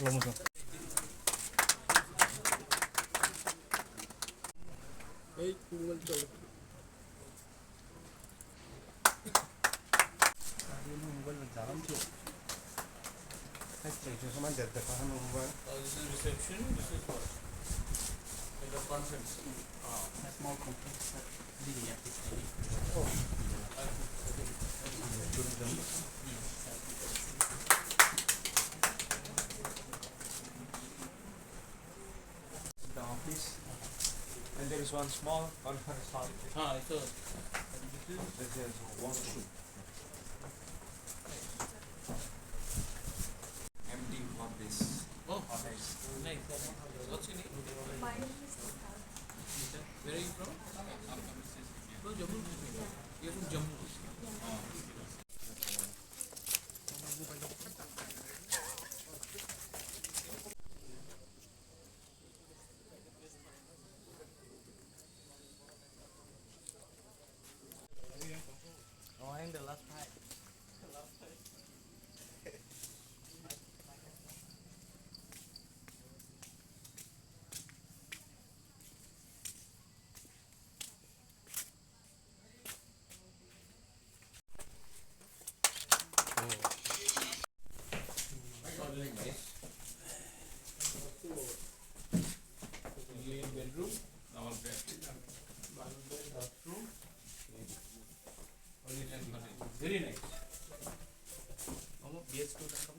slow motion. Hey, Google चलो. Mobile में जाम छो. अच्छा जो सामान देते हैं हम mobile. This is reception. This is what? Like a conference. A small conference. Oh. The office. And there is one small conference hall. हाँ तो This is washroom. Empty office. oh Office. nice. What's your name? My name is Nita. Where are you from? No, Jammu. You're from Jammu. Oh, I'm the last part. ये bedroom. Our bed. Bathroom. Very nice. BS2 तक का.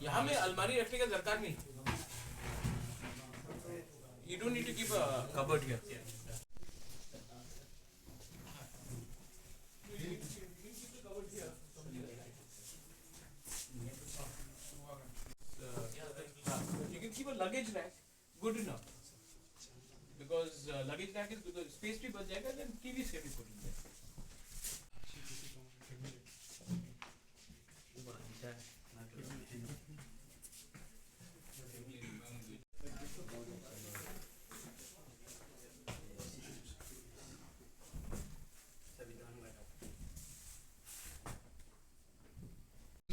यहाँ में अलमारी रखने का दरकार नहीं. You don't need to keep a cupboard here. You can keep a luggage rack. Good enough. Because luggage rack is because space भी बच जाएगा, then TVs can be put in there.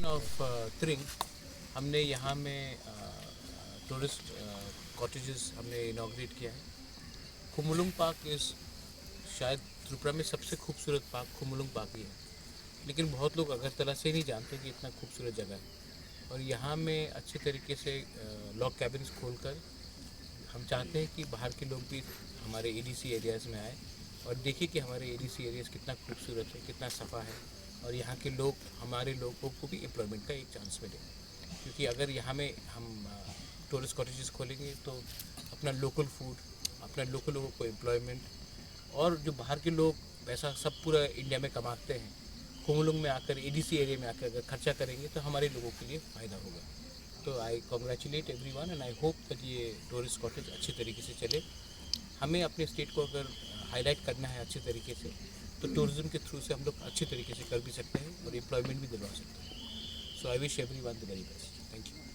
ऑफ त्रिंग हमने यहाँ में टूरिस्ट कॉटेजेस हमने inaugurate किया है. खुमुलुंग पार्क इस शायद त्रिपुरा में सबसे खूबसूरत पार्क खुमुलुंग पार्क ही है. लेकिन बहुत लोग अगरतला से नहीं जानते कि इतना खूबसूरत जगह है. और यहाँ में अच्छे तरीके से लॉग कैबिन्स खोलकर हम चाहते हैं कि बाहर के लोग भी हमारे एडीसी एरियाज़ में आए और देखिए कि हमारे एडीसी एरियाज़ कितना खूबसूरत है, कितना सफ़ा है. और यहाँ के लोग हमारे लोगों को भी एम्प्लॉयमेंट का एक चांस मिले. क्योंकि अगर यहाँ में हम टूरिस्ट कॉटेजेस खोलेंगे तो अपना लोकल फूड, अपना लोकल लोगों को एम्प्लॉयमेंट, और जो बाहर के लोग पैसा सब पूरा इंडिया में कमाते हैं, खुमुलुंग में आकर एडीसी एरिया में आकर अगर खर्चा करेंगे तो हमारे लोगों के लिए फ़ायदा होगा. तो I congratulate everyone and I hope that ये टूरिस्ट कॉटेज अच्छे तरीके से चले. हमें अपने स्टेट को अगर हाईलाइट करना है अच्छे तरीके से तो टूरिज्म के थ्रू से हम लोग अच्छे तरीके से कर भी सकते हैं और एम्प्लॉयमेंट भी दिलवा सकते हैं. So I wish everyone the very best. Thank you.